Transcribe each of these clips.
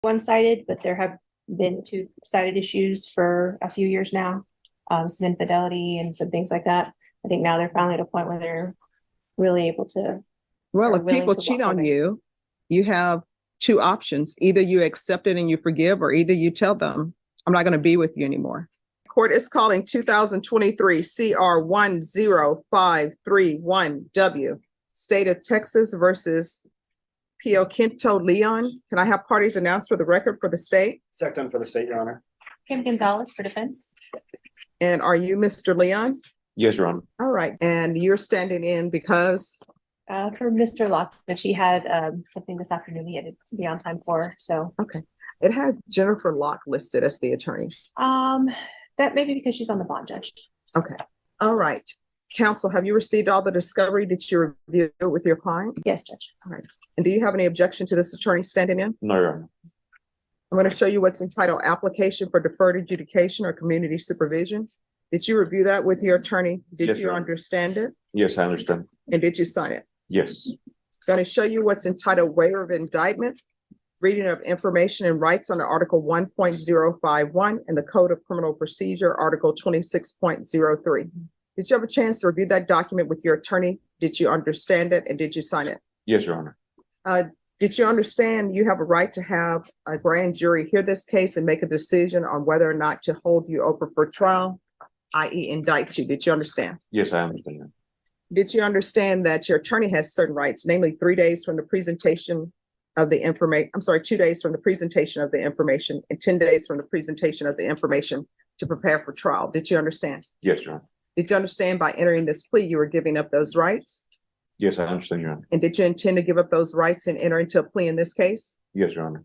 one-sided, but there have been two-sided issues for a few years now. Some infidelity and some things like that. I think now they're finally at a point where they're really able to. Well, are if willing people to cheat walk on away. you, you have two options. Either you accept it and you forgive, or either you tell them, I'm not going to be with you anymore. Court is calling 2023 CR 10531W, State of Texas versus Pio Quinto Leon. Can I have parties announced for the record for the state? Second for the state, Your Honor. Kim Gonzalez for defense. And are you Mr. Leon? Yes, Your Honor. All right. And you're standing in because, For Mr. Locke, that she had something this afternoon he had to be on time for. So okay. It has Jennifer Locke listed as the attorney. that may be because she's on the bond judge. Okay. All right. Counsel, have you received all the discovery? Did you review it with your client? Yes, Judge. All right. And do you have any objection to this attorney standing in? No, Your Honor. I'm going to show you what's entitled Application for Deferred Adjudication or Community Supervision. Did you review that with your attorney? Did Yes, you Your Honor. understand it? Yes, I understand. And did you sign it? Yes. Going to show you what's entitled Waiver of Indictment, Reading of Information and Rights under Article 1.051 and the Code of Criminal Procedure, Article 26.03. Did you have a chance to review that document with your attorney? Did you understand it and did you sign it? Yes, Your Honor. Did you understand you have a right to have a grand jury hear this case and make a decision on whether or not to hold you over for trial, i.e. indict you? Did you understand? Yes, I understand. Did you understand that your attorney has certain rights, namely 3 days from the presentation of the information, 2 days from the presentation of the information and 10 days from the presentation of the information to prepare for trial? Did you understand? Yes, Your Honor. Did you understand by entering this plea, you were giving up those rights? Yes, I understand, Your Honor. And did you intend to give up those rights and enter into a plea in this case? Yes, Your Honor.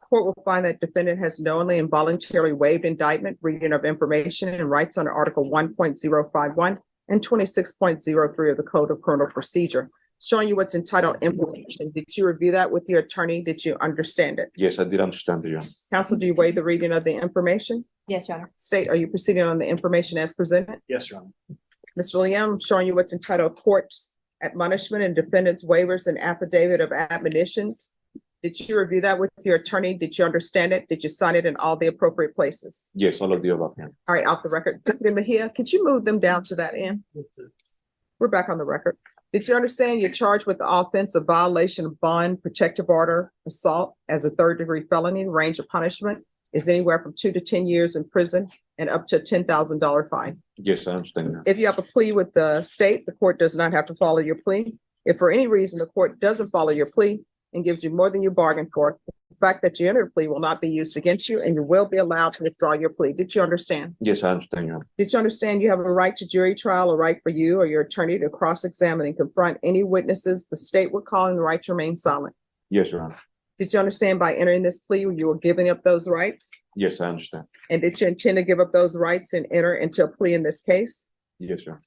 Court will find that defendant has knowingly and voluntarily waived indictment, reading of information and rights under Article 1.051 and 26.03 of the Code of Criminal Procedure. Showing you what's entitled information. Did you review that with your attorney? Did you understand it? Yes, I did understand, Your Honor. Counsel, do you waive the reading of the information? Yes, Your Honor. State, are you proceeding on the information as presented? Yes, Your Honor. Mr. Liam, I'm showing you what's entitled Court's Admonishment and Defendant's Waivers and Affidavit of Admonitions. Did you review that with your attorney? Did you understand it? Did you sign it in all the appropriate places? Yes, all of the above, Your Honor. All right, off the record. Deputy Mejia, could you move them down to that end? We're back on the record. Did you understand you're charged with the offense of violation of bond, protective order, assault as a third-degree felony? Range of punishment is anywhere from 2 to 10 years in prison and up to a $10,000 fine. Yes, I understand, Your Honor. If you have a plea with the state, the court does not have to follow your plea. If for any reason the court doesn't follow your plea and gives you more than you bargained for, the fact that you entered a plea will not be used against you and you will be allowed to withdraw your plea. Did you understand? Yes, I understand, Your Honor. Did you understand you have a right to jury trial, a right for you or your attorney to cross-examine and confront any witnesses the state would call and the right to remain silent? Yes, Your Honor. Did you understand by entering this plea you were giving up those rights? Yes, I understand. And did you intend to give up those rights and enter into a plea in this case? Yes, Your Honor.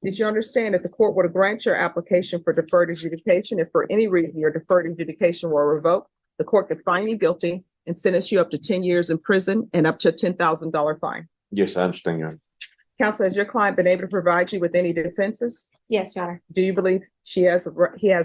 Did you understand if the court were to grant your application for deferred adjudication, if for any reason your deferred adjudication were revoked, the court could find you guilty and sentence you up to 10 years in prison and up to a $10,000 fine? Yes, I understand, Your Honor. Counsel, has your client been able to provide you with any defenses? Yes, Your Honor. Do you believe he has a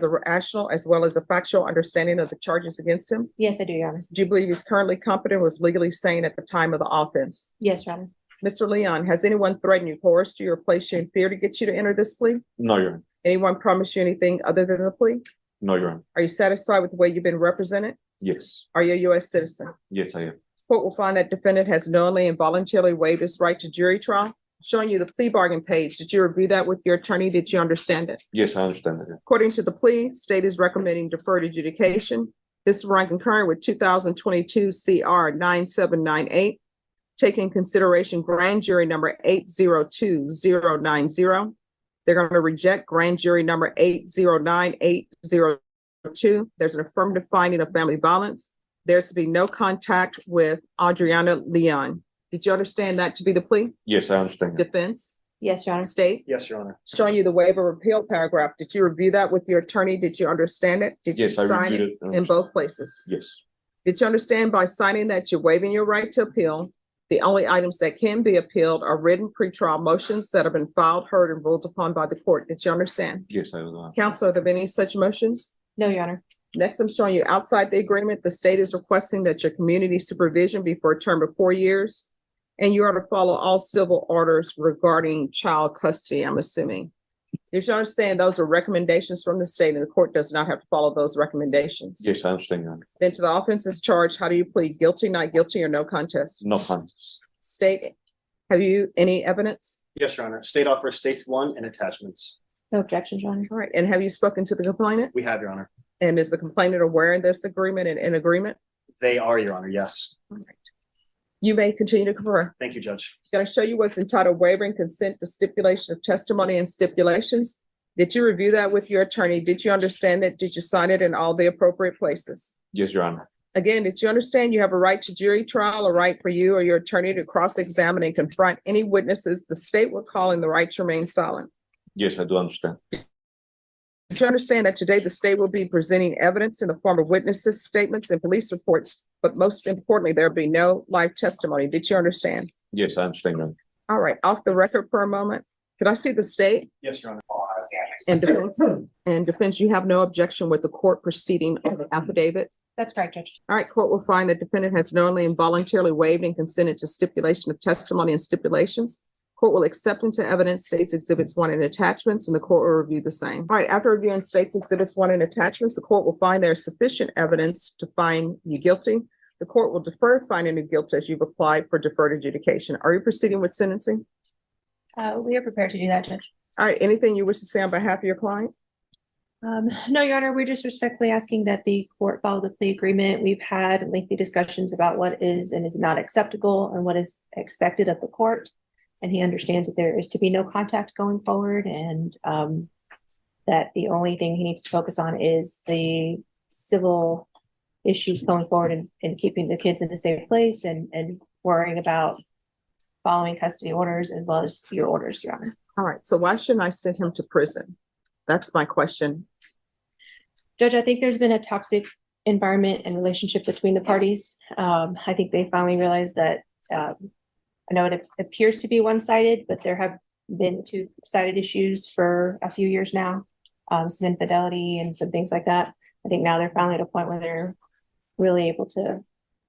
rational as well as a factual understanding of the charges against him? Yes, I do, Your Honor. Do you believe he's currently competent, was legally sane at the time of the offense? Yes, Your Honor. Mr. Leon, has anyone threatened you, coerced you, or placed you in fear to get you to enter this plea? No, Your Honor. Anyone promised you anything other than the plea? No, Your Honor. Are you satisfied with the way you've been represented? Yes. Are you a U.S. citizen? Yes, I am. Court will find that defendant has knowingly and voluntarily waived his right to jury trial. Showing you the plea bargain page. Did you review that with your attorney? Did you understand it? Yes, I understand that. According to the plea, state is recommending deferred adjudication. This is run concurrent with 2022 CR 9798, taking consideration grand jury number 802090. They're going to reject grand jury number 809802. There's an affirmative finding of family violence. There's to be no contact with Adriana Leon. Did you understand that to be the plea? Yes, I understand. Defense, Yes, Your Honor. state, Yes, Your Honor. showing you the waiver of appeal paragraph. Did you review that with your attorney? Did you understand it? Did you Yes, I sign reviewed it it. in both places? Yes. Did you understand by signing that you're waiving your right to appeal? The only items that can be appealed are written pretrial motions that have been filed, heard, and ruled upon by the court. Did you understand? Yes, I was. Counsel, are there any such motions? No, Your Honor. Next, I'm showing you outside the agreement, the state is requesting that your community supervision be for a term of 4 years. And you are to follow all civil orders regarding child custody, I'm assuming. Did you understand those are recommendations from the state and the court does not have to follow those recommendations? Yes, I understand, Your Honor. Then to the offenses charged, how do you plead? Guilty, not guilty, or no contest? No contest. State, have you any evidence? Yes, Your Honor. State offers states one and attachments. No objections, Your Honor. All right, and have you spoken to the complainant? We have, Your Honor. And is the complainant aware of this agreement and in agreement? They are, Your Honor. Yes. You may continue to confer. Thank you, Judge. Going to show you what's entitled waiver and consent to stipulation of testimony and stipulations. Did you review that with your attorney? Did you understand it? Did you sign it in all the appropriate places? Yes, Your Honor. Again, did you understand you have a right to jury trial, a right for you or your attorney to cross-examine and confront any witnesses the state will call in the right to remain silent? Yes, I do understand. Did you understand that today the state will be presenting evidence in the form of witnesses, statements, and police reports, but most importantly, there'll be no live testimony? Did you understand? Yes, I understand, Your Honor. All right, off the record for a moment. Could I see the state Yes, Your Honor. and defense? And defense, you have no objection with the court proceeding on the affidavit? That's correct, Judge. All right, court will find that defendant has knowingly and voluntarily waived and consented to stipulation of testimony and stipulations. Court will accept into evidence states exhibits 1 and attachments, and the court will review the same. All right, after reviewing states exhibits 1 and attachments, the court will find there is sufficient evidence to find you guilty. The court will defer finding you guilty as you've applied for deferred adjudication. Are you proceeding with sentencing? We are prepared to do that, Judge. All right, anything you wish to say on behalf of your client? No, Your Honor, we're just respectfully asking that the court follow the plea agreement. We've had lengthy discussions about what is and is not acceptable and what is expected of the court. And he understands that there is to be no contact going forward and that the only thing he needs to focus on is the civil issues going forward and keeping the kids in a safe place and worrying about following custody orders as well as your orders, Your Honor. All right, so why shouldn't I send him to prison? That's my question. Judge, I think there's been a toxic environment and relationship between the parties. I think they finally realized that I know it appears to be one-sided, but there have been two-sided issues for a few years now, some infidelity and some things like that. I think now they're finally at a point where they're really able to.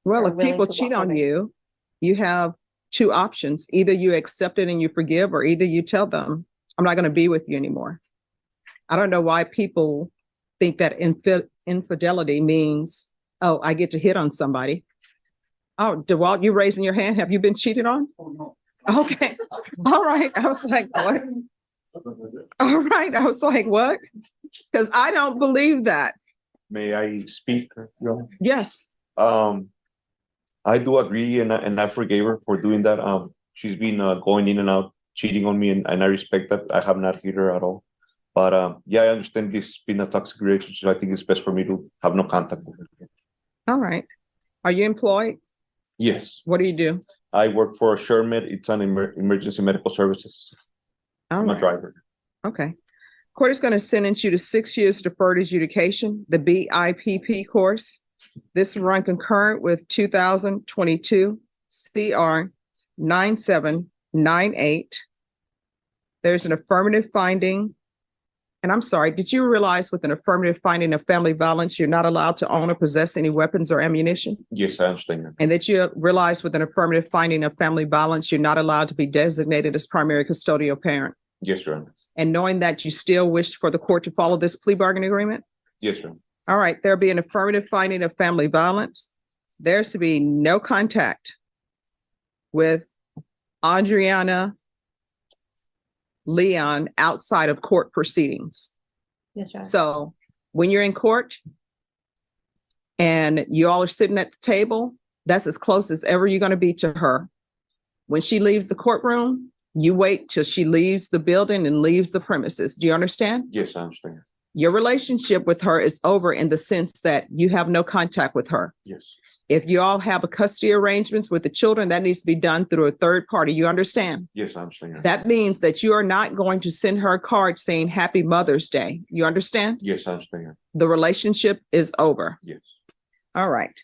Well, are if willing people to cheat walk on away. you, you have two options. Either you accept it and you forgive, or either you tell them, I'm not going to be with you anymore. I don't know why people think that infidelity means, oh, I get to hit on somebody. Oh, DeWalt, you raising your hand? Have you been cheated on? Oh, no. Okay. All right. I was like, what? All right. I was like, what? Because I don't believe that. May I speak, Your Honor? Yes. I do agree, and I forgave her for doing that. She's been going in and out, cheating on me, and I respect that. I have not hit her at all. But yeah, I understand this been a toxic relationship. I think it's best for me to have no contact with her. All right. Are you employed? Yes, What do you do? I work for SureMed. It's an emergency medical services. All I'm a right. driver. Okay. Court is going to sentence you to 6 years deferred adjudication, the BIPP course. This will run concurrent with 2022 CR 9798. There's an affirmative finding. And I'm sorry, did you realize with an affirmative finding of family violence, you're not allowed to own or possess any weapons or ammunition? Yes, I understand. And that you realize with an affirmative finding of family violence, you're not allowed to be designated as primary custodial parent? Yes, Your Honor. And knowing that you still wish for the court to follow this plea bargain agreement? Yes, Your Honor. All right, there'll be an affirmative finding of family violence. There's to be no contact with Adriana Leon outside of court proceedings. Yes, Your Honor. So when you're in court and you all are sitting at the table, that's as close as ever you're going to be to her. When she leaves the courtroom, you wait till she leaves the building and leaves the premises. Do you understand? Yes, I understand. Your relationship with her is over in the sense that you have no contact with her. Yes. If you all have a custody arrangements with the children, that needs to be done through a third party. You understand? Yes, I understand. That means that you are not going to send her a card saying Happy Mother's Day. You understand? Yes, I understand. The relationship is over. Yes. All right.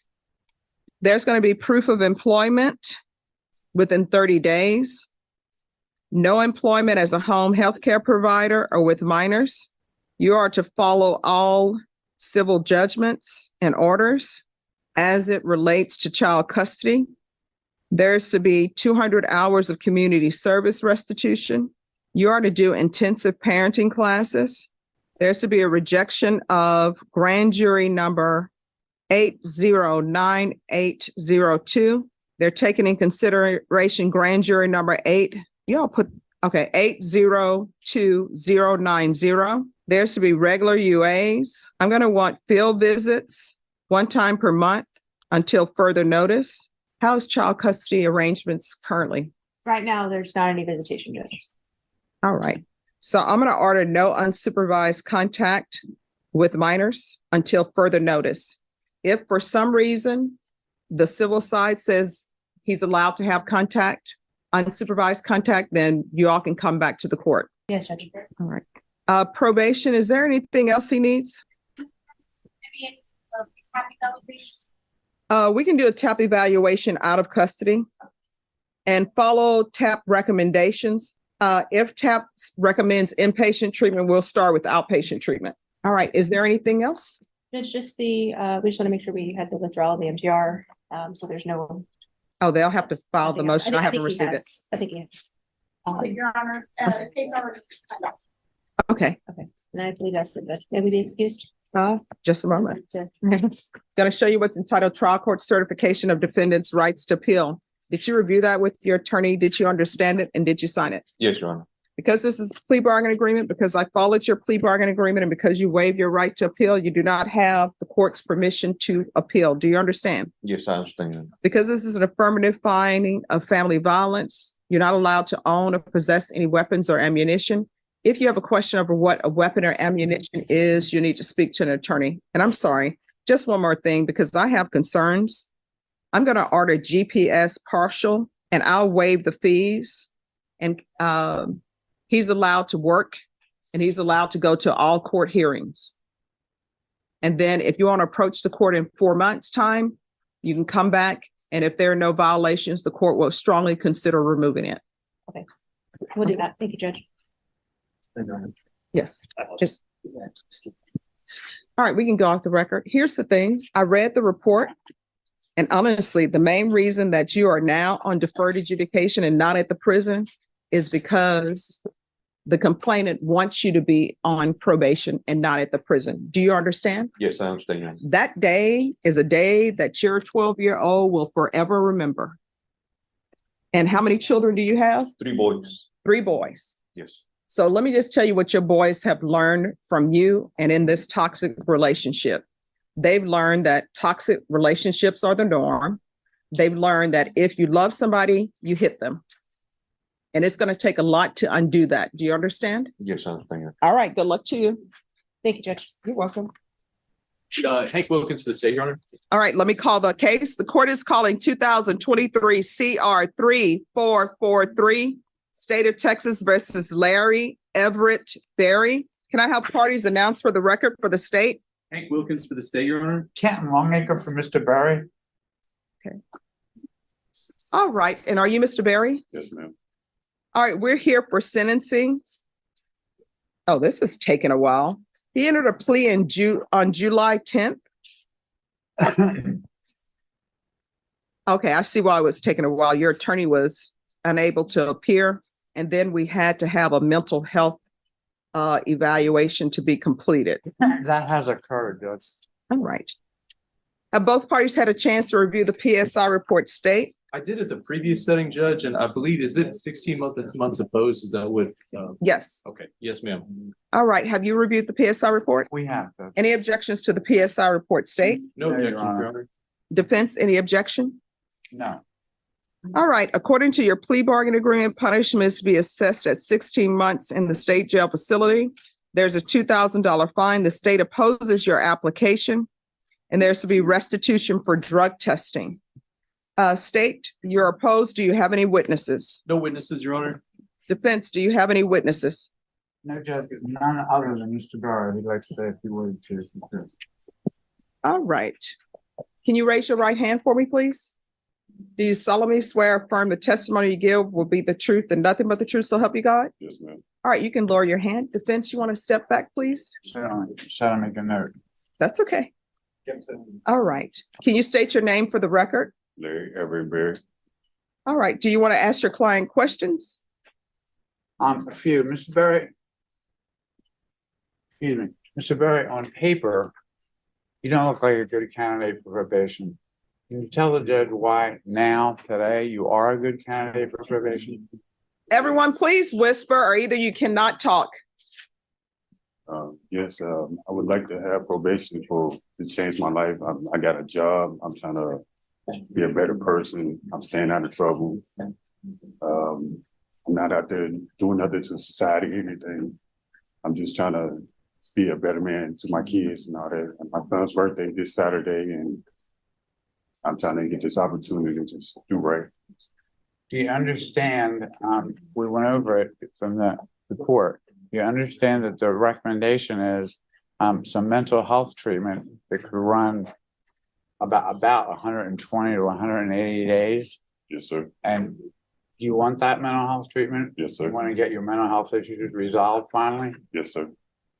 There's going to be proof of employment within 30 days. No employment as a home health care provider or with minors. You are to follow all civil judgments and orders as it relates to child custody. There's to be 200 hours of community service restitution. You are to do intensive parenting classes. There's to be a rejection of grand jury number 809802. They're taking in consideration grand jury number 802090. There's to be regular UAs. I'm going to want field visits 1 time per month until further notice. How's child custody arrangements currently? Right now, there's not any visitation judges. All right. So I'm going to order no unsupervised contact with minors until further notice. If for some reason the civil side says he's allowed to have contact, unsupervised contact, then you all can come back to the court. Yes, Judge. All right. Probation, is there anything else he needs? We can do a TAP evaluation out of custody and follow TAP recommendations. If TAP recommends inpatient treatment, we'll start with outpatient treatment. All right. Is there anything else? It's just we just want to make sure we had the withdrawal of the MTR. So there's no. Oh, they'll have to file the nothing else. motion. I haven't think he received it. has. I think he has. Your Honor, the state's already signed up. Okay. And I believe that's it, but may we be excused? Just a moment. Going to show you what's entitled Trial Court Certification of Defendants' Rights to Appeal. Did you review that with your attorney? Did you understand it? And did you sign it? Yes, Your Honor. Because this is a plea bargain agreement, because I followed your plea bargain agreement, and because you waive your right to appeal, you do not have the court's permission to appeal. Do you understand? Yes, I understand. Because this is an affirmative finding of family violence, you're not allowed to own or possess any weapons or ammunition. If you have a question over what a weapon or ammunition is, you need to speak to an attorney. And I'm sorry, just one more thing, because I have concerns. I'm going to order GPS partial, and I'll waive the fees. And he's allowed to work, and he's allowed to go to all court hearings. And then if you want to approach the court in 4 months' time, you can come back. And if there are no violations, the court will strongly consider removing it. We'll do that. Thank you, Judge. Yes. I apologize. All right, we can go off the record. Here's the thing. I read the report. And honestly, the main reason that you are now on deferred adjudication and not at the prison is because the complainant wants you to be on probation and not at the prison. Do you understand? Yes, I understand, Your Honor. That day is a day that your 12-year-old will forever remember. And how many children do you have? 3 boys. 3 boys. Yes. So let me just tell you what your boys have learned from you and in this toxic relationship. They've learned that toxic relationships are the norm. They've learned that if you love somebody, you hit them. And it's going to take a lot to undo that. Do you understand? Yes, I understand, Your All right. Good luck to you. Thank you, Judge. You're welcome. Hank Wilkins for the state, Your Honor. All right. Let me call the case. The court is calling 2023 CR 3443, State of Texas versus Larry Everett Berry. Can I have parties announced for the record for the state? Hank Wilkins for the state, Your Honor. Kenton Longacre for Mr. Barry. All right. And are you Mr. Berry? Yes, ma'am. All right. We're here for sentencing. Oh, this is taking a while. He entered a plea on July 10th. Okay, I see why it was taking a while. Your attorney was unable to appear, and then we had to have a mental health evaluation to be completed. That has occurred, Judge. All right. Have both parties had a chance to review the PSI report state? I did at the previous setting, Judge, and I believe, is it 16 months opposed? Is that what? Yes. Okay, yes, ma'am. All right. Have you reviewed the PSI report? We have, Judge. Any objections to the PSI report state? No No, Your objection, Honor. Your Honor. Defense, any objection? No. All right. According to your plea bargain agreement, punishment is to be assessed at 16 months in the state jail facility. There's a $2,000 fine. The state opposes your application, and there's to be restitution for drug testing. State, you're opposed. Do you have any witnesses? No witnesses, Your Honor. Defense, do you have any witnesses? No, Judge, none other than Mr. Barry. He'd like to say a few words to. All right. Can you raise your right hand for me, please? Do you solemnly swear or affirm the testimony you give will be the truth and nothing but the truth, so help you God? Yes, ma'am. All right, you can lower your hand. Defense, you want to step back, please? Certainly, make a note. That's okay. All right. Can you state your name for the record? Larry Everett. All right. Do you want to ask your client questions? A few, Mr. Berry. Excuse me, Mr. Berry, on paper, you don't look like a good candidate for probation. Can you tell the judge why now, today, you are a good candidate for probation? Everyone, please whisper, or either you cannot talk. Yes, I would like to have probation to change my life. I got a job. I'm trying to be a better person. I'm staying out of trouble. I'm not out there doing nothing to society, anything. I'm just trying to be a better man to my kids and all that. And my son's birthday this Saturday, and I'm trying to get this opportunity to just do right. Do you understand, we went over it from the court. You understand that the recommendation is some mental health treatment that could run about 120 to 180 days. Yes, sir. And you want that mental health treatment? Yes, sir. You want to get your mental health issues resolved finally? Yes, sir.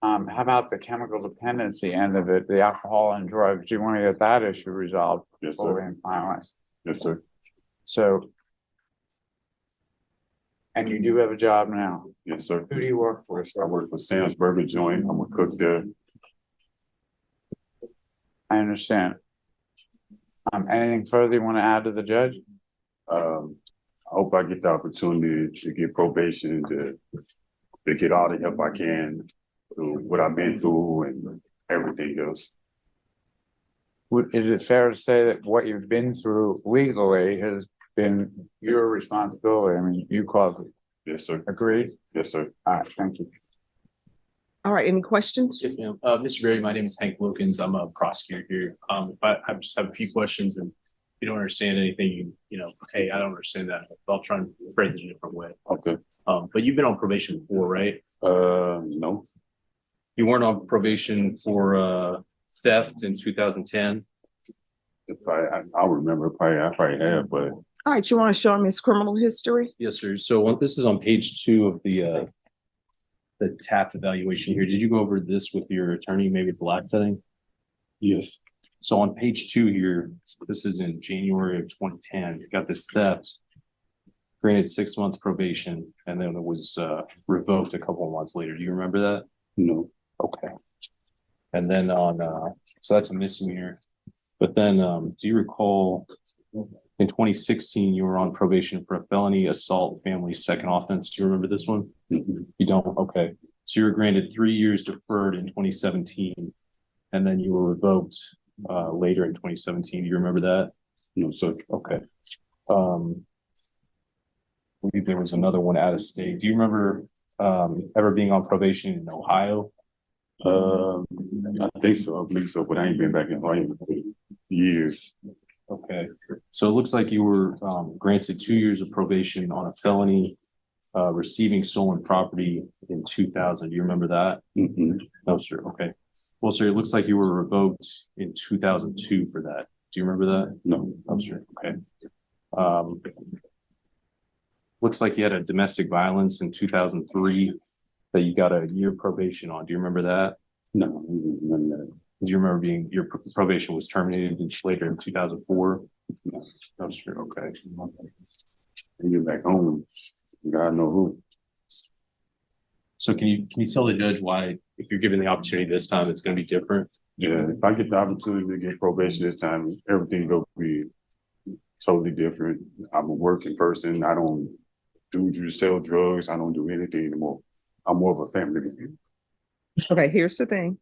How about the chemical dependency end of it, the alcohol and drugs? Do you want to get that issue resolved? Yes, sir. Fully and finalized? Yes, sir. So, and you do have a job now. Yes, sir. Who do you work for, I sir? work for Sam's Burger Joint. I'm a cook there. I understand. Anything further you want to add to the judge? I hope I get the opportunity to get probation to get all the help I can through what I've been through and everything else. Is it fair to say that what you've been through legally has been your responsibility? I mean, you caused it. Yes, sir. Agreed? Yes, sir. All right, thank you. All right. Any questions? Yes, ma'am. Mr. Berry, my name is Hank Wilkins. I'm a prosecutor here. I just have a few questions, and if you don't understand anything, hey, I don't understand that. I'll try and phrase it a different way. Okay. But you've been on probation before, right? No. You weren't on probation for theft in 2010. I'll remember. I probably have, but All right. You want to show him his criminal history? Yes, sir. So this is on page 2 of the TAP evaluation here. Did you go over this with your attorney, maybe the last thing? yes. So on page 2 here, this is in January of 2010, you got this theft, granted 6 months probation, and then it was revoked a couple of months later. Do you remember that? No. Okay. And then so that's a misdemeanor. But then do you recall in 2016, you were on probation for a felony assault family second offense? Do you remember this one? Mhm. You don't? Okay. So you were granted 3 years deferred in 2017, and then you were revoked later in 2017. Do you remember that? No, sir. Okay. I believe there was another one out of state. Do you remember ever being on probation in Ohio? I think so. I believe so, but I ain't been back in Ohio for years. Okay. So it looks like you were granted 2 years of probation on a felony receiving stolen property in 2000. Do you remember that? Mm-hmm. No, sir. Okay. Well, sir, it looks like you were revoked in 2002 for that. Do you remember that? No. No, sir. Okay. Looks like you had a domestic violence in 2003 that you got a year probation on. Do you remember that? No. None of that. Do you remember your probation was terminated later in 2004? No, sir. Okay. And you're back home. God know who. So can you tell the judge why, if you're given the opportunity this time, it's going to be different? Yeah, if I get the opportunity to get probation this time, everything will be totally different. I'm a working person. I don't sell drugs. I don't do anything anymore. I'm more of a family man. Okay. Here's the thing.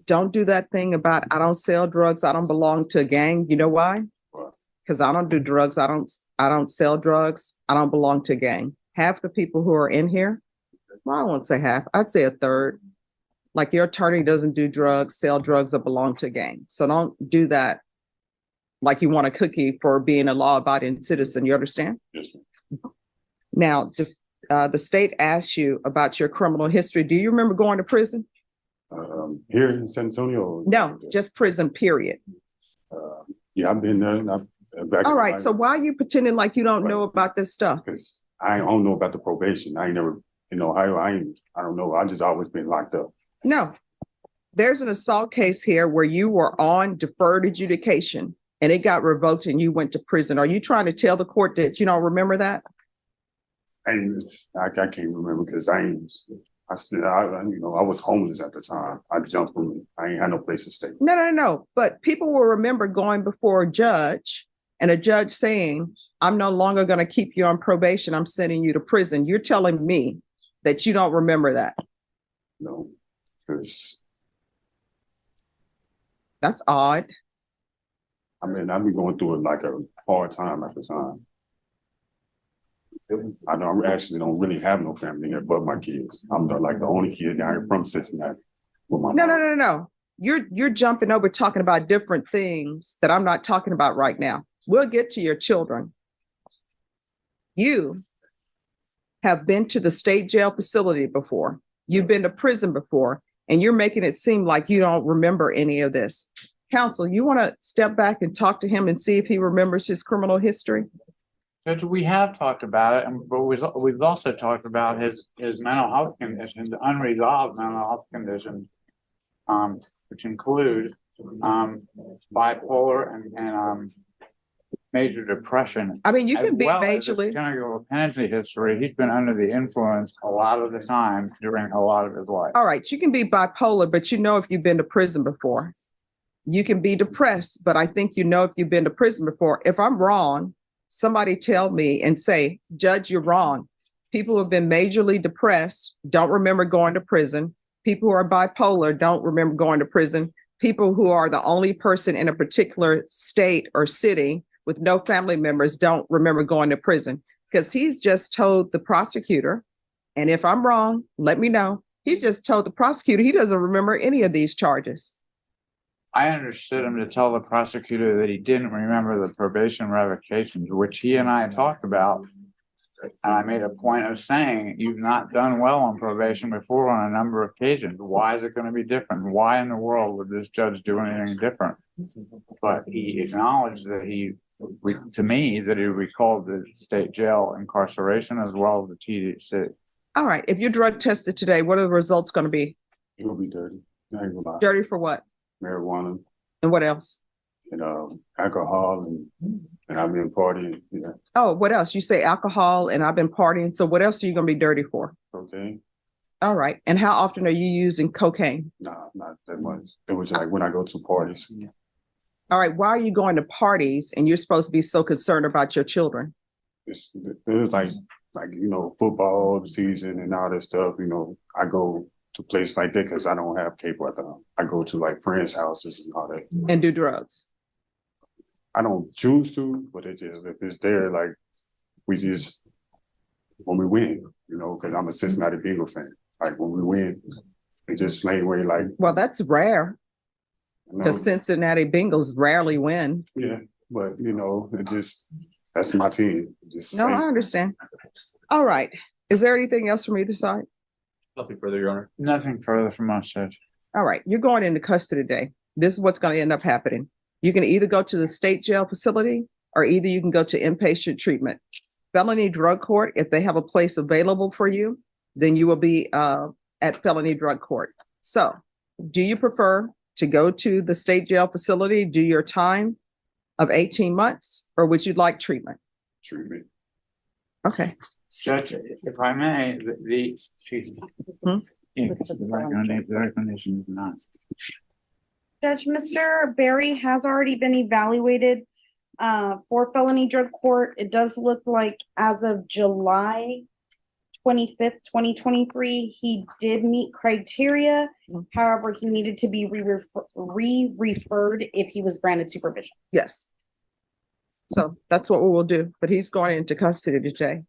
Don't do that thing about, I don't sell drugs. I don't belong to a gang. You know why? Why? Because I don't do drugs. I don't sell drugs. I don't belong to a gang. Half the people who are in here, well, I don't want to say half. I'd say a third. Like your attorney doesn't do drugs, sell drugs, or belong to a gang. So don't do that like you want a cookie for being a law-abiding citizen. You understand? Yes, ma'am. Now, the state asks you about your criminal history. Do you remember going to prison? Here in San Antonio? No, just prison, period. Yeah, I've been there. Back All right. So why are you pretending like you don't know about this stuff? because I don't know about the probation. I ain't never in Ohio. I don't know. I just always been locked up. No. There's an assault case here where you were on deferred adjudication and it got revoked and you went to prison. Are you trying to tell the court that you don't remember that? I can't remember because I was homeless at the time. I jumped from, I ain't had no place to stay. No. But people will remember going before a judge and a judge saying, I'm no longer going to keep you on probation. I'm sending you to prison. You're telling me that you don't remember that. No, because That's odd. I mean, I've been going through it like a hard time at the time. I actually don't really have no family here but my kids. I'm the only kid down here from Cincinnati with my mom. No. You're jumping over talking about different things that I'm not talking about right now. We'll get to your children. You have been to the state jail facility before. You've been to prison before, and you're making it seem like you don't remember any of this. Counsel, you want to step back and talk to him and see if he remembers his criminal history? Judge, we have talked about it, but we've also talked about his mental health conditions, unresolved mental health conditions, which include bipolar and major depression. I mean, you As can be well as his majorly. chemical dependency history. He's been under the influence a lot of the time during a lot of his life. All right, you can be bipolar, but you know if you've been to prison before. You can be depressed, but I think you know if you've been to prison before. If I'm wrong, somebody tell me and say, Judge, you're wrong. People who have been majorly depressed don't remember going to prison. People who are bipolar don't remember going to prison. People who are the only person in a particular state or city with no family members don't remember going to prison, because he's just told the prosecutor, and if I'm wrong, let me know. He's just told the prosecutor he doesn't remember any of these charges. I understood him to tell the prosecutor that he didn't remember the probation revocations, which he and I talked about. And I made a point of saying, you've not done well on probation before on a number of occasions. Why is it going to be different? Why in the world would this judge do anything different? But he acknowledged that to me, that he recalled the state jail incarceration as well as the TDC. All right, if you're drug tested today, what are the results going to be? It will be dirty. I ain't gonna lie. Dirty for what? Marijuana And what else? and alcohol and I've been partying. Yeah, Oh, what else? You say alcohol and I've been partying. So what else are you going to be dirty for? okay. All right. And how often are you using cocaine? Nah, not that much. It was like when I go to parties. All right. Why are you going to parties and you're supposed to be so concerned about your children? It was like football season and all that stuff. I go to places like that because I don't have cable at the time. I go to like friends' houses and all that. And do drugs? I don't choose to, but it just, if it's there, like when we win, because I'm a Cincinnati Bengal fan. Like when we win, it just slang way like. Well, that's rare because Cincinnati Bengals rarely win. Yeah, but that's my team. No, I understand. All right. Is there anything else from either side? Nothing further, Your Honor. Nothing further from us, Judge. All right. You're going into custody today. This is what's going to end up happening. You can either go to the state jail facility or either you can go to inpatient treatment. Felony drug court, if they have a place available for you, then you will be at felony drug court. So do you prefer to go to the state jail facility, do your time of 18 months, or would you like treatment? Treatment. Okay. Judge, if I may, excuse me. Yeah, because the recommendation is not. Judge, Mr. Barry has already been evaluated for felony drug court. It does look like as of July 25th, 2023, he did meet criteria. However, he needed to be re-referred if he was granted supervision. Yes. So that's what we will do. But he's going into custody today.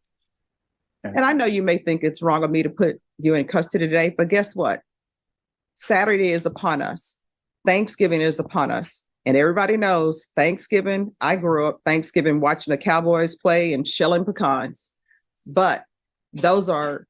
Okay. And I know you may think it's wrong of me to put you in custody today, but guess what? Saturday is upon us. Thanksgiving is upon us. And everybody knows Thanksgiving, I grew up Thanksgiving watching the Cowboys play and shelling pecans. But those are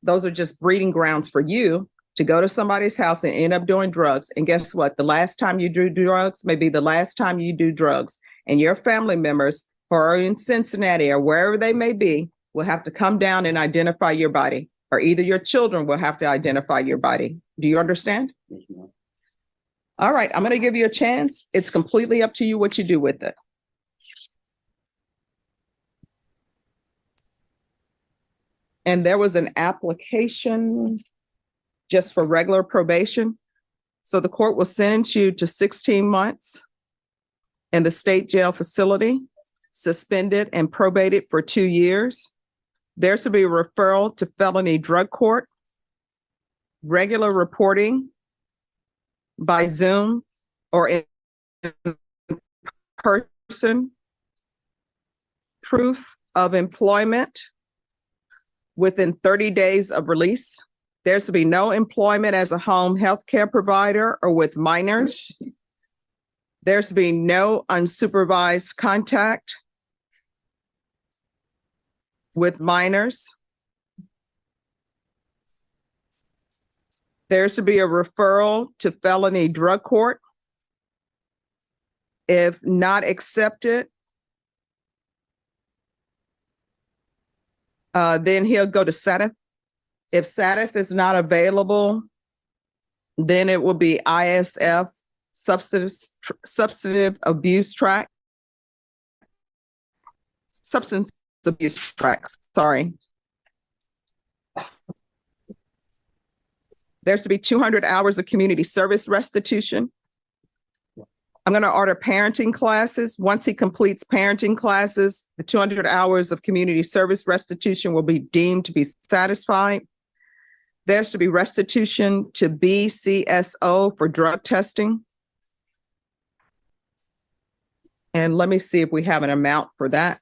just breeding grounds for you to go to somebody's house and end up doing drugs. And guess what? The last time you do drugs may be the last time you do drugs. And your family members who are in Cincinnati or wherever they may be will have to come down and identify your body, or either your children will have to identify your body. Do you understand? Yes, ma'am. All right, I'm gonna give you a chance. It's completely up to you what you do with it. And there was an application just for regular probation. So the court will sentence you to 16 months in the state jail facility, suspended and probated for 2 years. There's to be a referral to felony drug court, regular reporting by Zoom or in person, proof of employment within 30 days of release. There's to be no employment as a home health care provider or with minors. There's to be no unsupervised contact with minors. There's to be a referral to felony drug court. If not accepted, then he'll go to SATF. If SATF is not available, then it will be ISF, substantive abuse track. Substance abuse track, sorry. There's to be 200 hours of community service restitution. I'm going to order parenting classes. Once he completes parenting classes, the 200 hours of community service restitution will be deemed to be satisfied. There's to be restitution to BCSO for drug testing. And let me see if we have an amount for that.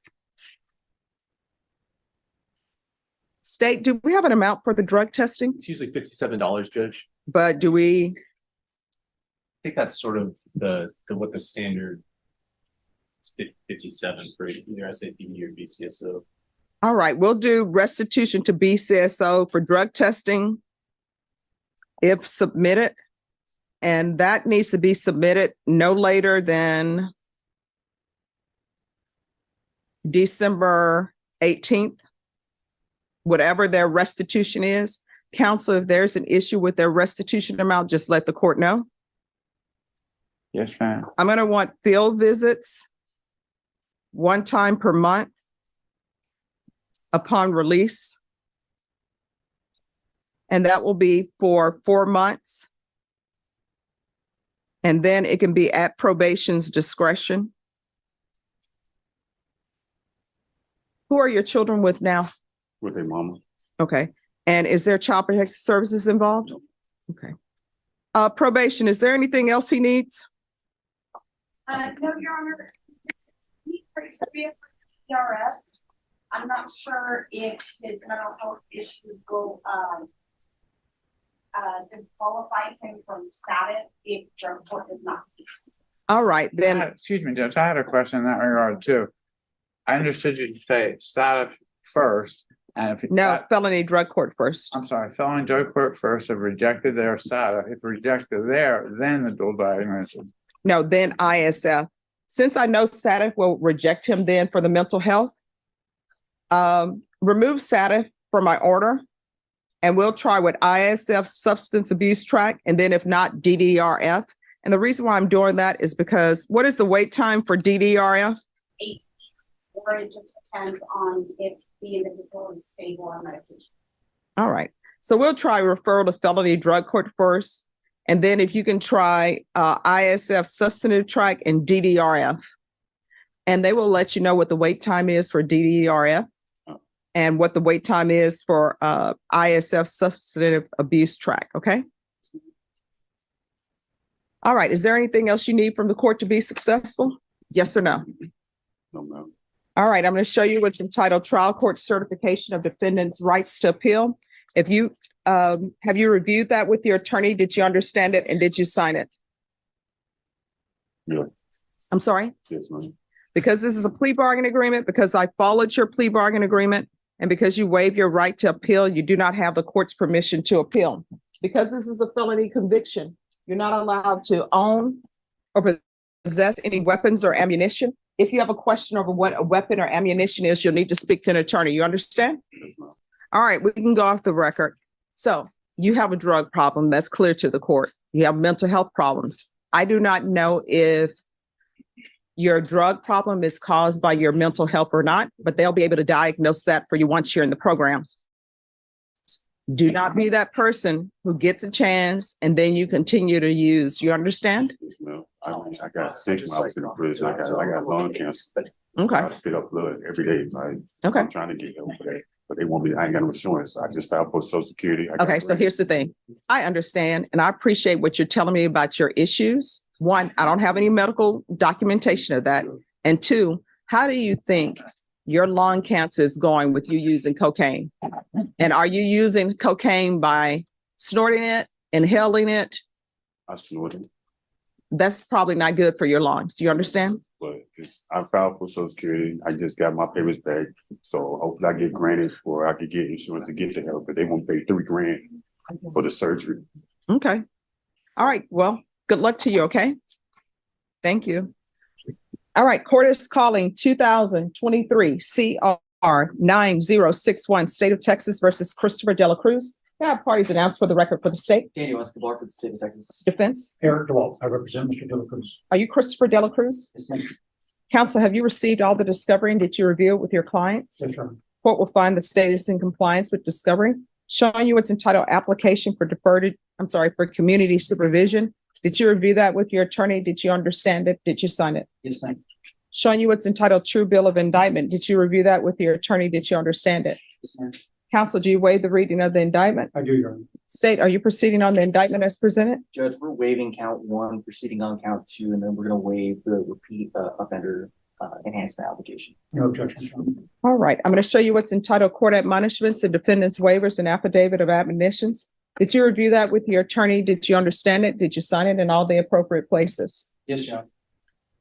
State, do we have an amount for the drug testing? It's usually $57, Judge. But do we, I think that's sort of what the standard. It's 57 for either SAPD or BCSO. all right, we'll do restitution to BCSO for drug testing if submitted. And that needs to be submitted no later than December 18th, whatever their restitution is. Counsel, if there's an issue with their restitution amount, just let the court know. Yes, ma'am. I'm going to want field visits 1 time per month upon release. And that will be for 4 months. And then it can be at probation's discretion. Who are your children with now? With their mama. Okay. And is there child protective services involved? Okay. Probation, is there anything else he needs? No, Your Honor. He criteria for DRS. I'm not sure if his mental health issues will disqualify him from status if drug court is not. All right, then. Excuse me, Judge, I had a question in that regard too. I understood you to say status first, and if No, felony drug court first. I'm sorry, felony drug court first, if rejected their status, if rejected there, then the dual diagnosis. No, then ISF. Since I know SATF will reject him then for the mental health, remove SATF from my order, and we'll try with ISF substance abuse track, and then if not, DDRF. And the reason why I'm doing that is because what is the wait time for DDRF? 8, or it just depends on if the individual is stable on medication. All right. So we'll try referral to felony drug court first. And then if you can try ISF substantive track and DDRF. And they will let you know what the wait time is for DDRF and what the wait time is for ISF substantive abuse track. Okay. All right. Is there anything else you need from the court to be successful? Yes or no? No, ma'am. All right. I'm going to show you what's entitled Trial Court Certification of Defendant's Rights to Appeal. If you have you reviewed that with your attorney? Did you understand it and did you sign it? Yeah. I'm sorry? Yes, ma'am. Because this is a plea bargain agreement, because I followed your plea bargain agreement, and because you waive your right to appeal, you do not have the court's permission to appeal. Because this is a felony conviction, you're not allowed to own or possess any weapons or ammunition. If you have a question over what a weapon or ammunition is, you'll need to speak to an attorney. You understand? Yes, ma'am. All right, we can go off the record. So you have a drug problem. That's clear to the court. You have mental health problems. I do not know if your drug problem is caused by your mental health or not, but they'll be able to diagnose that for you once you're in the program. Do not be that person who gets a chance and then you continue to use. You understand? No, I got sick when I was in the prison. I got lung cancer. Okay, I spit up blood every day. Like, okay. I'm trying to get help for that, but they want me, I ain't got no insurance. I just filed for Social Security. I got Okay, so here's the thing. I understand and I appreciate what you're telling me about your issues. One, I don't have any medical documentation of that. And two, how do you think your lung cancer is going with you using cocaine? And are you using cocaine by snorting it, inhaling it? I snorted, That's probably not good for your lungs. Do you understand? but I filed for Social Security. I just got my papers back. So hopefully I get granted or I could get insurance to get the help, but they won't pay $3,000 for the surgery. Okay. All right. Well, good luck to you. Okay. Thank you. All right. Court is calling 2023 CR 9061 State of Texas versus Christopher Dela Cruz. Can I have parties announced for the record for the state? Daniel Escobar for the state of Texas. Defense. Eric DeWalt, I represent Mr. De La Cruz. Are you Christopher Dela Cruz? Yes, ma'am. Counsel, have you received all the discovery and did you review it with your client? Yes, sir. Court will find the state is in compliance with discovery, showing you its entitled application for for community supervision. Did you review that with your attorney? Did you understand it? Did you sign it? Yes, ma'am. Showing you what's entitled true bill of indictment. Did you review that with your attorney? Did you understand it? Yes, ma'am. Counsel, do you waive the reading of the indictment? I do, Your Honor. State, are you proceeding on the indictment as presented? Judge, we're waiving count one, proceeding on count two, and then we're gonna waive the repeat offender enhancement application. No objections, Your Honor. All right, I'm going to show you what's entitled court admonishments and defendant's waivers and affidavit of admonitions. Did you review that with your attorney? Did you understand it? Did you sign it in all the appropriate places? Yes, Your Honor.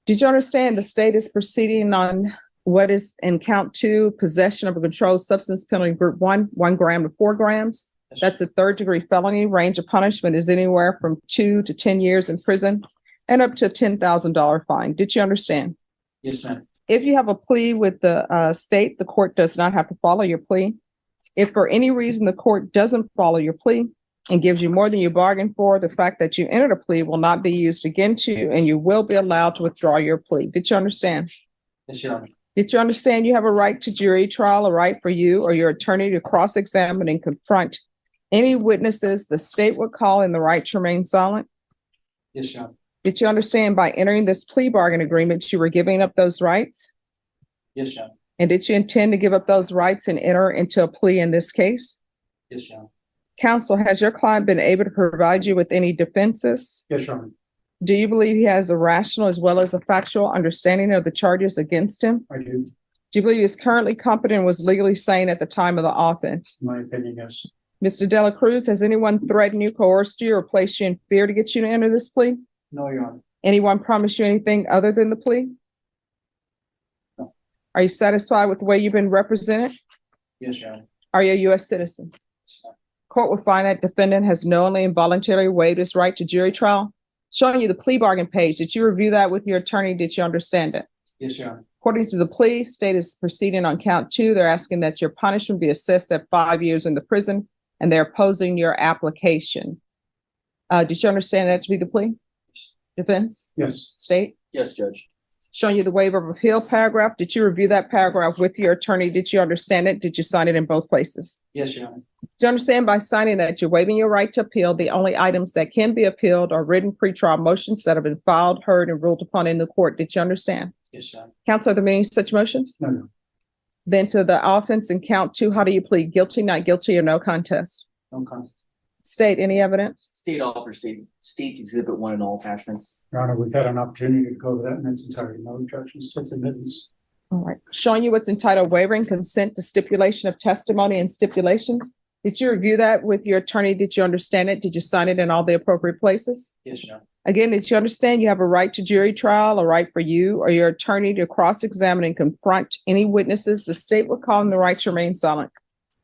Did you understand the state is proceeding on what is in count two, possession of a controlled substance penalty group 1 gram to 4 grams? That's a third-degree felony. Range of punishment is anywhere from 2 to 10 years in prison and up to a $10,000 fine. Did you understand? Yes, ma'am. If you have a plea with the state, the court does not have to follow your plea. If for any reason the court doesn't follow your plea and gives you more than you bargained for, the fact that you entered a plea will not be used against you and you will be allowed to withdraw your plea. Did you understand? Yes, Your Honor. Did you understand you have a right to jury trial, a right for you or your attorney to cross-examine and confront any witnesses the state would call in the right to remain silent? Yes, Your Honor. Did you understand by entering this plea bargain agreement, you were giving up those rights? Yes, Your Honor. And did you intend to give up those rights and enter into a plea in this case? Yes, Your Honor. Counsel, has your client been able to provide you with any defenses? Yes, Your Honor. Do you believe he has a rational as well as a factual understanding of the charges against him? I do. Do you believe he is currently competent and was legally sane at the time of the offense? In my opinion, yes. Mr. Dela Cruz, has anyone threatened you, coerced you, or placed you in fear to get you to enter this plea? No, Your Honor. Anyone promised you anything other than the plea? No. Are you satisfied with the way you've been represented? Yes, Your Honor. Are you a U.S. citizen? Yes, ma'am. Court will find that defendant has knowingly and voluntarily waived his right to jury trial. Showing you the plea bargain page. Did you review that with your attorney? Did you understand it? Yes, Your Honor. According to the plea, state is proceeding on count 2. They're asking that your punishment be assessed at 5 years in the prison, and they're opposing your application. Did you understand that to be the plea? Defense? Yes. State? Yes, Judge. Showing you the waiver of appeal paragraph. Did you review that paragraph with your attorney? Did you understand it? Did you sign it in both places? Yes, Your Honor. Do you understand by signing that you're waiving your right to appeal? The only items that can be appealed are written pretrial motions that have been filed, heard, and ruled upon in the court. Did you understand? Yes, Your Honor. Counsel, are there many such motions? No, no. Then to the offense in count 2, how do you plead? Guilty, not guilty, or no contest? No contest. State, any evidence? State offer states exhibit 1 in all attachments. Your Honor, we've had an opportunity to go over that in its entirety. No objections to its admittance. All right. Showing you what's entitled waiver and consent to stipulation of testimony and stipulations. Did you review that with your attorney? Did you understand it? Did you sign it in all the appropriate places? Yes, Your Honor. Again, did you understand you have a right to jury trial, a right for you or your attorney to cross-examine and confront any witnesses the state would call in the right to remain silent?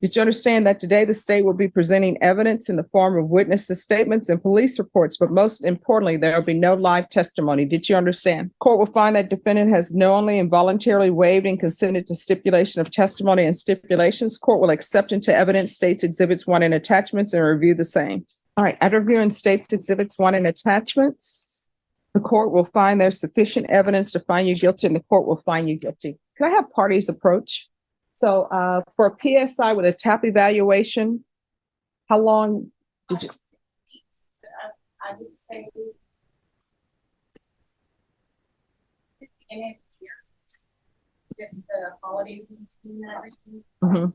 Did you understand that today the state will be presenting evidence in the form of witnesses' statements and police reports, but most importantly, there will be no live testimony? Did you understand? Court will find that defendant has knowingly and voluntarily waived and consented to stipulation of testimony and stipulations. Court will accept into evidence states exhibits 1 and attachments and review the same. All right, after reviewing states exhibits 1 and attachments, the court will find there's sufficient evidence to find you guilty and the court will find you guilty. Can I have parties approach? So for a PSI with a TAP evaluation, how long did you? I would say. In a year, with the holidays in between and everything. Mhm.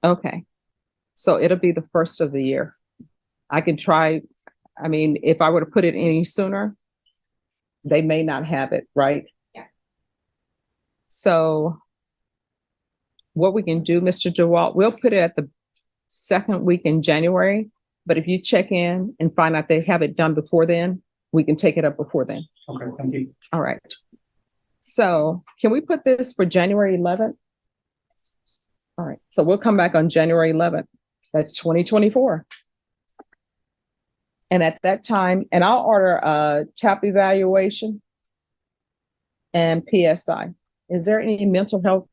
Okay, so it'll be the first of the year. I can try, I mean, if I were to put it any sooner, they may not have it, right? Yeah. So what we can do, Mr. DeWalt, we'll put it at the second week in January, but if you check in and find out they have it done before then, we can take it up before then. Okay, thank you. All right. So can we put this for January 11th? All right, so we'll come back on January 11th. That's 2024. And at that time, and I'll order a TAP evaluation and PSI. Is there any mental health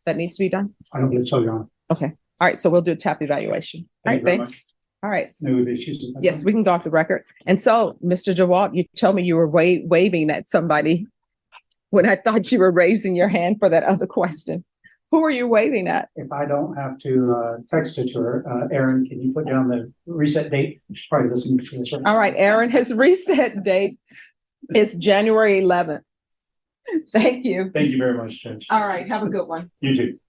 that needs to be done? I don't believe so, Your Honor. Okay, all right, so we'll do a TAP evaluation. All right, Thank you very thanks. All right, No issues. yes, we can go off the record. And so, Mr. DeWalt, you told me you were waving at somebody when I thought you were raising your hand for that other question. Who are you waving at? If I don't have to text it to her, Aaron, can you put down the reset date? She's probably listening to this right now. All right, Aaron, his reset date is January 11th. Thank you. Thank you very much, Judge. All right, have a good one. You too.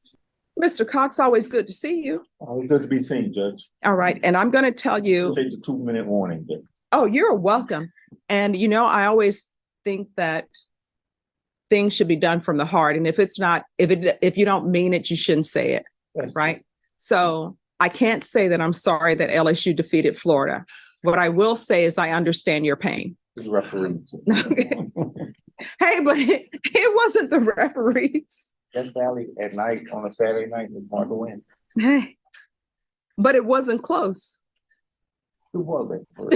Mr. Cox, always good to see you. Always good to be seen, Judge. All right, and I'm going to tell you, Take the 2-minute warning, Judge. oh, you're welcome. And you know, I always think that things should be done from the heart. And if it's not, if you don't mean it, you shouldn't say it, Yes. right? So I can't say that I'm sorry that LSU defeated Florida. What I will say is I understand your pain. He's referee. Hey, but it wasn't the referees. Death Valley at night on a Saturday night is hard to win. Hey, but it wasn't close. Who was it for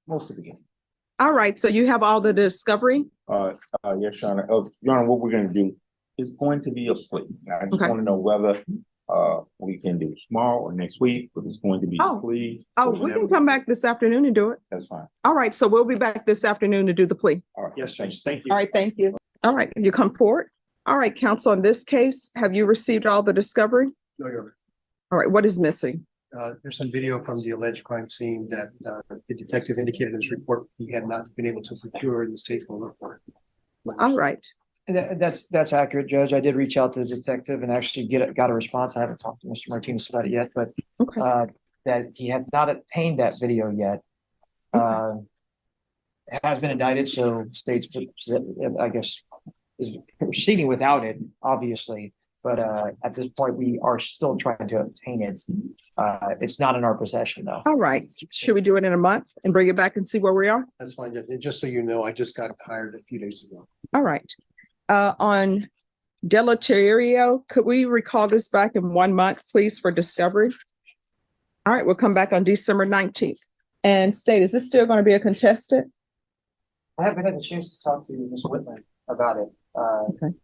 most of the game? All right, so you have all the discovery? Yes, Your Honor. Your Honor, what we're gonna do is going to be a plea. I just Okay. want to know whether we can do it tomorrow or next week, but it's going to be Oh. a plea. Oh, we can come back this afternoon and do it. That's fine. All right, so we'll be back this afternoon to do the plea. All right. Yes, Judge, thank you. All right, thank you. All right, you come forward. All right, counsel, in this case, have you received all the discovery? No, Your Honor. All right, what is missing? There's some video from the alleged crime scene that the detective indicated in his report he had not been able to procure in the state's going to look for it. All right, That's accurate, Judge. I did reach out to the detective and actually got a response. I haven't talked to Mr. Martinez about it yet, but okay, that he had not obtained that video yet. It has been indicted, so state's, I guess, is proceeding without it, obviously. But at this point, we are still trying to obtain it. It's not in our possession, though. all right. Should we do it in a month and bring it back and see where we are? That's fine. And just so you know, I just got hired a few days ago. All right. On Deleterio, could we recall this back in 1 month, please, for discovery? All right, we'll come back on December 19th. And state, is this still going to be a contested? I haven't had a chance to talk to Ms. Whitman about it. Okay.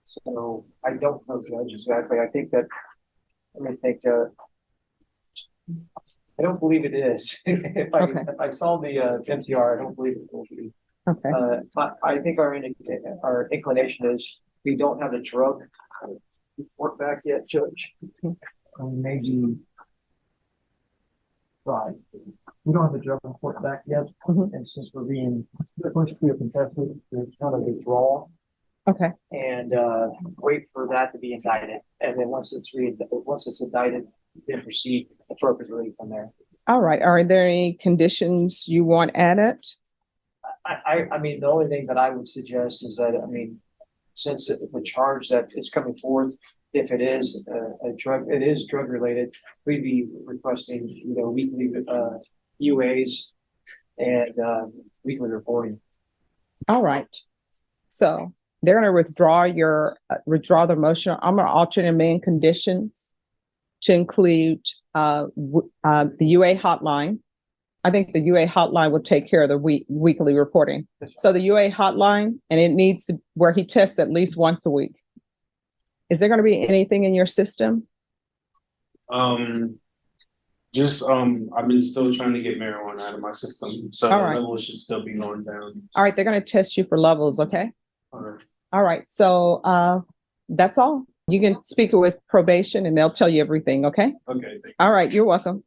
So I don't know, Judge, exactly. I think that, let me think, I don't believe it is. If I saw the MTR, I don't believe it will be. Okay, I think our inclination is we don't have the drug report back yet, Judge. Maybe. Right. We don't have the drug report back yet. Mhm. And since we're being pushed to a contested, there's kind of a withdrawal okay, and wait for that to be indicted. And then once it's indicted, then proceed appropriately from there. all right. Are there any conditions you want added? I mean, the only thing that I would suggest is that, I mean, since the charge that is coming forth, if it is it is drug related, we'd be requesting, weekly UAs and weekly reporting. All right. So they're going to withdraw the motion. I'm going to alter the main conditions to include the UA hotline. I think the UA hotline will take care of the weekly reporting. So the UA hotline, and it needs to, where he tests at least once a week. Is there going to be anything in your system? I've been still trying to get marijuana out of my system, so the All right. levels should still be going down. All right, they're going to test you for levels, okay? All right, so that's all. You can speak with probation and they'll tell you everything, okay? Okay, thank you. All right, you're welcome.